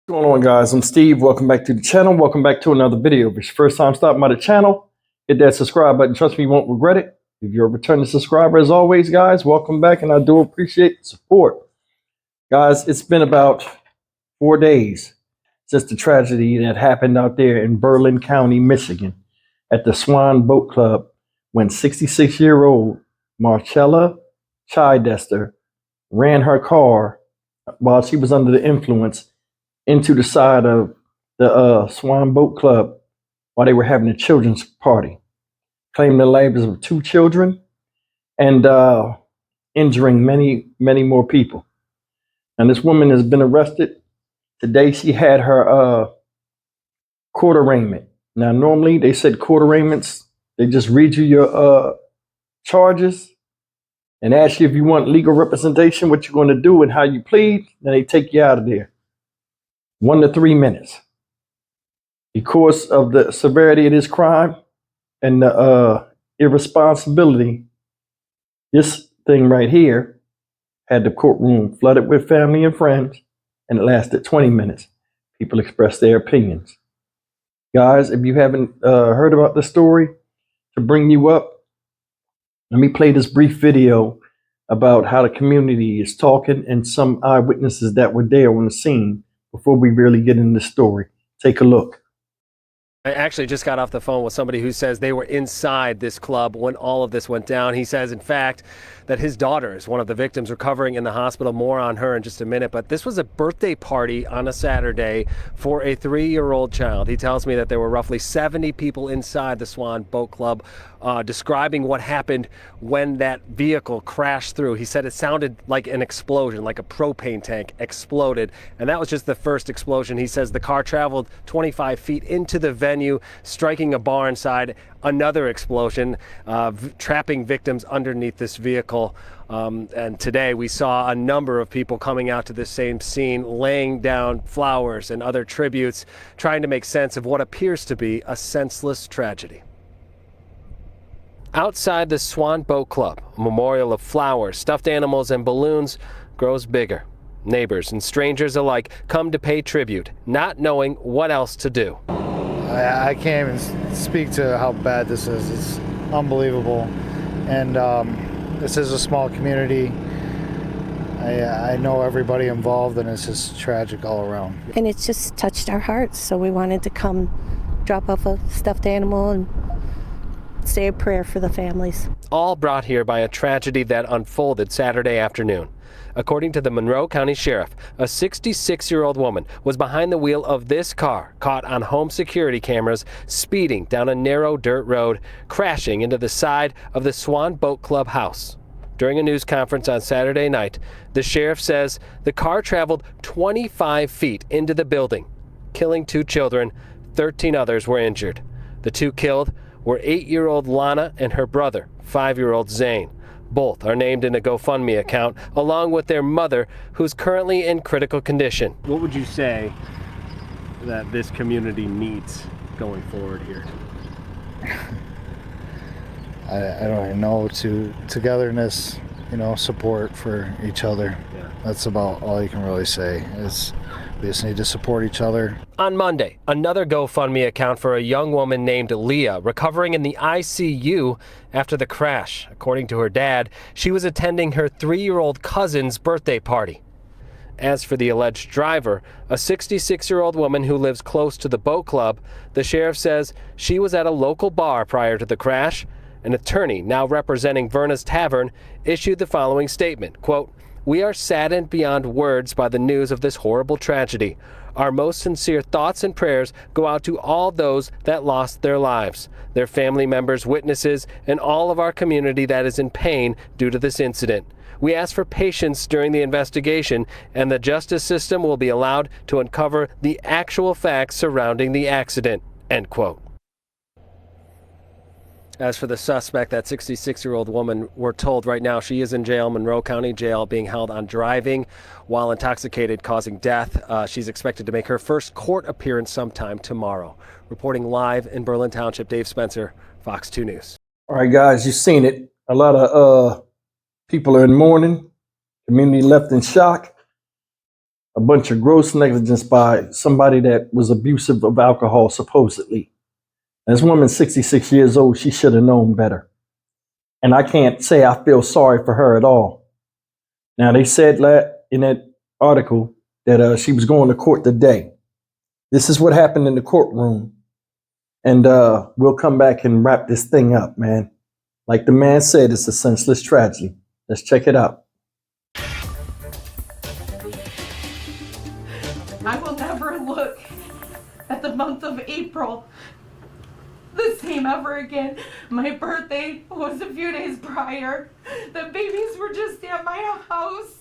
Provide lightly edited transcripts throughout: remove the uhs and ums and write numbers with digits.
What's going on, guys? I'm Steve. Welcome back to the channel. Welcome back to another video. If it's your first time stopping by the channel, hit that subscribe button. Trust me, you won't regret it. If you're a returning subscriber, as always, guys, welcome back, and I do appreciate the support. Guys, it's been about 4 days since the tragedy that happened out there in Berlin County, Michigan, at the Swan Boat Club, when 66-year-old Marshella Chidester ran her car while she was under the influence into the side of the Swan Boat Club while they were having a children's party, claiming the lives of 2 children and injuring many, many more people. And this woman has been arrested. Today she had her court arraignment. Now, normally they said court arraignments, they just read you your charges and ask you if you want legal representation, what you're going to do and how you plead, then they take you out of there. 1 to 3 minutes. Because of the severity of this crime and the irresponsibility, this thing right here had the courtroom flooded with family and friends, and it lasted 20 minutes. People expressed their opinions. Guys, if you haven't heard about the story, to bring you up, let me play this brief video about how the community is talking and some eyewitnesses that were there on the scene before we really get into the story. Take a look. I actually just got off the phone with somebody who says they were inside this club when all of this went down. He says, in fact, that his daughter is one of the victims recovering in the hospital. More on her in just a minute. But this was a birthday party on a Saturday for a 3-year-old child. He tells me that there were roughly 70 people inside the Swan Boat Club, describing what happened when that vehicle crashed through. He said it sounded like an explosion, like a propane tank exploded. And that was just the first explosion. He says the car traveled 25 feet into the venue, striking a bar inside. Another explosion, trapping victims underneath this vehicle. And today we saw a number of people coming out to this same scene, laying down flowers and other tributes, trying to make sense of what appears to be a senseless tragedy. Outside the Swan Boat Club, a memorial of flowers, stuffed animals, and balloons grows bigger. Neighbors and strangers alike come to pay tribute, not knowing what else to do. I can't even speak to how bad this is. It's unbelievable. And this is a small community. I know everybody involved, and it's just tragic all around. And it's just touched our hearts, so we wanted to come drop off a stuffed animal and say a prayer for the families. All brought here by a tragedy that unfolded Saturday afternoon. According to the Monroe County Sheriff, a 66-year-old woman was behind the wheel of this car, caught on home security cameras, speeding down a narrow dirt road, crashing into the side of the Swan Boat Club house. During a news conference on Saturday night, the sheriff says the car traveled 25 feet into the building, killing 2 children. 13 others were injured. The 2 killed were 8-year-old Lana and her brother, 5-year-old Zane. Both are named in a GoFundMe account, along with their mother, who's currently in critical condition. What would you say that this community needs going forward here? I don't even know. Togetherness, support for each other. Yeah. That's about all you can really say. We just need to support each other. On Monday, another GoFundMe account for a young woman named Leah, recovering in the ICU after the crash. According to her dad, she was attending her 3-year-old cousin's birthday party. As for the alleged driver, a 66-year-old woman who lives close to the boat club, the sheriff says she was at a local bar prior to the crash. An attorney now representing Verna's Tavern issued the following statement, quote, "We are saddened beyond words by the news of this horrible tragedy. Our most sincere thoughts and prayers go out to all those that lost their lives, their family members, witnesses, and all of our community that is in pain due to this incident. We ask for patience during the investigation, and the justice system will be allowed to uncover the actual facts surrounding the accident," end quote. As for the suspect, that 66-year-old woman, we're told right now she is in jail, Monroe County Jail, being held on driving while intoxicated, causing death. She's expected to make her first court appearance sometime tomorrow. Reporting live in Berlin Township, Dave Spencer, Fox 2 News. All right, guys, you've seen it. A lot of people are in mourning. Community left in shock. a bunch of gross negligence by somebody that was abusive of alcohol, supposedly. And this woman's 66 years old. She should have known better. And I can't say I feel sorry for her at all. Now, they said in that article that she was going to court today. This is what happened in the courtroom. And we'll come back and wrap this thing up, man. Like the man said, it's a senseless tragedy. Let's check it out. I will never look at the month of April the same ever again. My birthday was a few days prior. The babies were just at my house.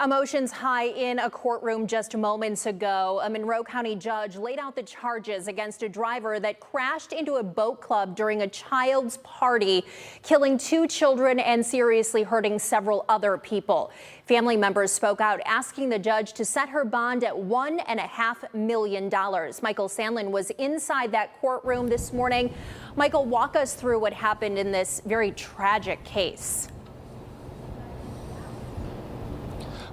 Emotions high in a courtroom just moments ago. A Monroe County judge laid out the charges against a driver that crashed into a boat club during a child's party, killing 2 children and seriously hurting several other people. Family members spoke out asking the judge to set her bond at $1.5 million. Michael Sandlin was inside that courtroom this morning. Michael, walk us through what happened in this very tragic case.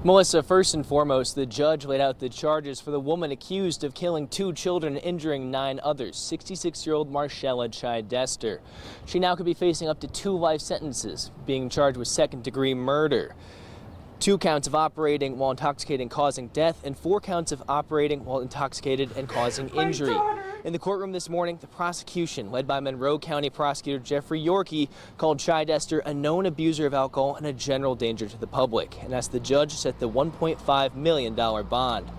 Melissa, first and foremost, the judge laid out the charges for the woman accused of killing 2 children and injuring 9 others, 66-year-old Marshella Chidester. She now could be facing up to 2 life sentences, being charged with second-degree murder. 2 counts of operating while intoxicated and causing death, and 4 counts of operating while intoxicated and causing injury. In the courtroom this morning, the prosecution, led by Monroe County Prosecutor Jeffrey Yorkey, called Chidester a known abuser of alcohol and a general danger to the public, and asked the judge to set the $1.5 million bond.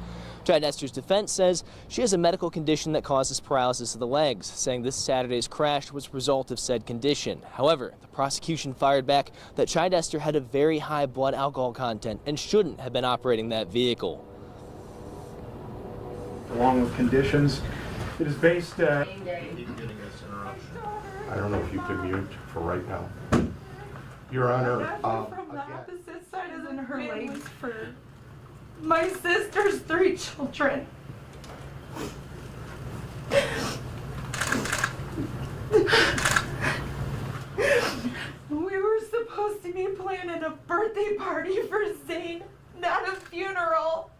Chidester's defense says she has a medical condition that causes paralysis of the legs, saying this Saturday's crash was a result of said condition. However, the prosecution fired back that Chidester had a very high blood alcohol content and shouldn't have been operating that vehicle. Along with conditions, it is based. I don't know if you can mute for right now. Your Honor. From the opposite side is in her legs for my sister's 3 children. We were supposed to be planning a birthday party for Zane, not a funeral.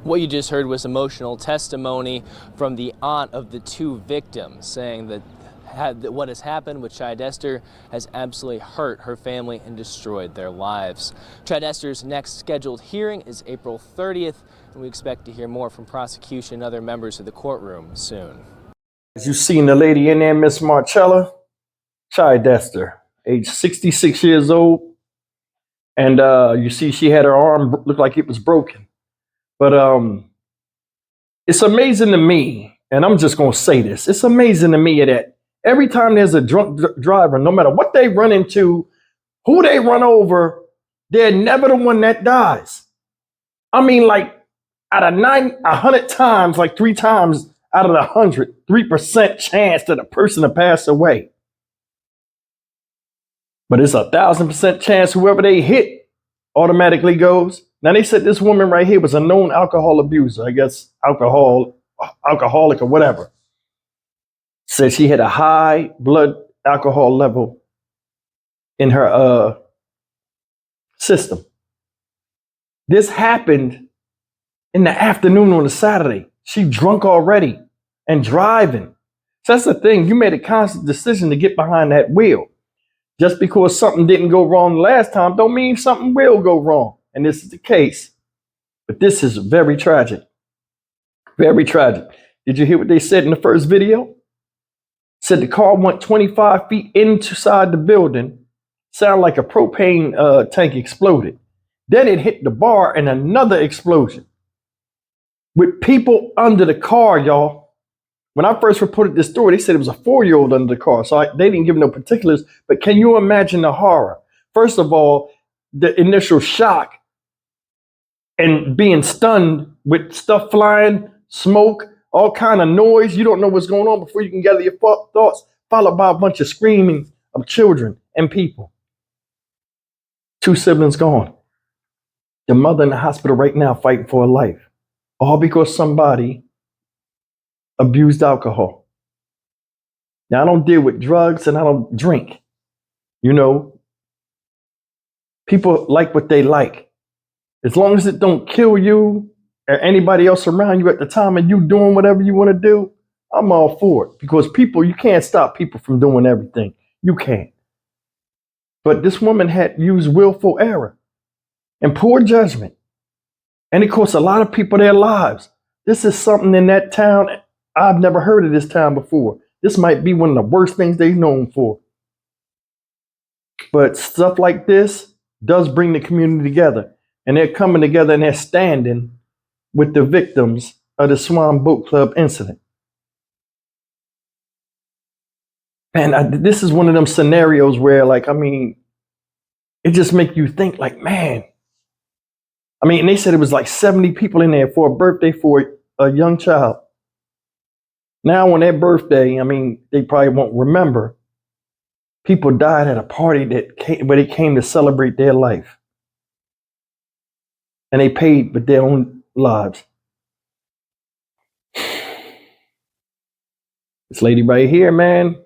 What you just heard was emotional testimony from the aunt of the 2 victims, saying that what has happened with Chidester has absolutely hurt her family and destroyed their lives. Chidester's next scheduled hearing is April 30th, and we expect to hear more from prosecution and other members of the courtroom soon. As you've seen the lady in there, Miss Marshella Chidester, age 66 years old. And you see she had her arm looked like it was broken. But it's amazing to me, and I'm just going to say this, it's amazing to me that every time there's a drunk driver, no matter what they run into, who they run over, they're never the one that dies. I mean, like out of 100 times, like 3 times out of the 100, 3% chance that a person will pass away. But it's 1,000% chance whoever they hit automatically goes. Now, they said this woman right here was a known alcohol abuser, I guess alcoholic or whatever. Said she had a high blood alcohol level in her system. This happened in the afternoon on a Saturday. She drunk already and driving. So that's the thing. You made a conscious decision to get behind that wheel. Just because something didn't go wrong last time don't mean something will go wrong. And this is the case. But this is very tragic. Very tragic. Did you hear what they said in the first video? Said the car went 25 feet inside the building. Sounded like a propane tank exploded. Then it hit the bar and another explosion. With people under the car, y'all. When I first reported this story, they said it was a 4-year-old under the car. So they didn't give no particulars. But can you imagine the horror? First of all, the initial shock and being stunned with stuff flying, smoke, all kind of noise. You don't know what's going on before you can gather your thoughts, followed by a bunch of screaming of children and people. 2 siblings gone. The mother in the hospital right now fighting for her life. All because somebody abused alcohol. Now, I don't deal with drugs and I don't drink. You know, People like what they like. As long as it don't kill you or anybody else around you at the time and you doing whatever you want to do, I'm all for it. Because people, you can't stop people from doing everything. You can't. But this woman had used willful error and poor judgment. And it cost a lot of people their lives. This is something in that town. I've never heard of this town before. This might be one of the worst things they're known for. But stuff like this does bring the community together. And they're coming together and they're standing with the victims of the Swan Boat Club incident. And this is one of them scenarios where, like, I mean, it just make you think, like, man. I mean, and they said it was like 70 people in there for a birthday for a young child. Now on their birthday, I mean, they probably won't remember. People died at a party where they came to celebrate their life. And they paid with their own lives. This lady right here, man,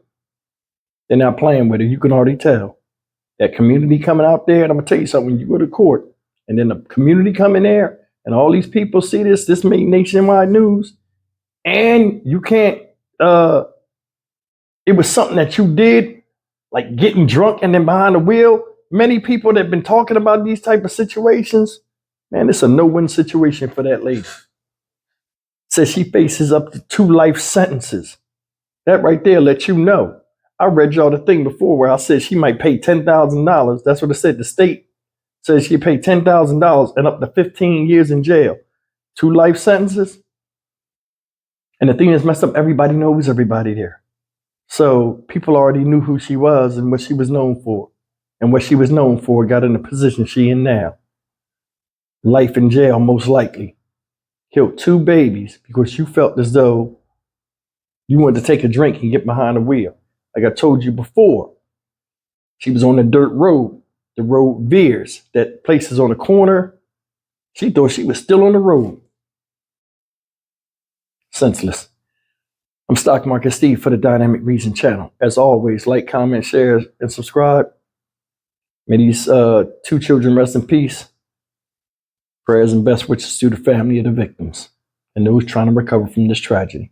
they're not playing with her. You can already tell. That community coming out there, and I'm going to tell you something, when you go to court, and then the community come in there, and all these people see this made nationwide news, and you can't, it was something that you did, like getting drunk and then behind the wheel. Many people that have been talking about these type of situations, man, it's a no-win situation for that lady. Says she faces up to 2 life sentences. That right there lets you know. I read y'all the thing before where I said she might pay $10,000. That's what it said. The state says she paid $10,000 and up to 15 years in jail. 2 life sentences. And the thing that's messed up, everybody knows everybody there. So people already knew who she was and what she was known for. And what she was known for got in the position she in now. Life in jail, most likely. Killed 2 babies because you felt as though you wanted to take a drink and get behind the wheel. Like I told you before, she was on the dirt road. The road veers. That place is on the corner. She thought she was still on the road. Senseless. I'm Stock Market Steve for the Dynamic Reason channel. As always, like, comment, share, and subscribe. May these 2 children rest in peace. Prayers and best wishes to the family of the victims and those trying to recover from this tragedy.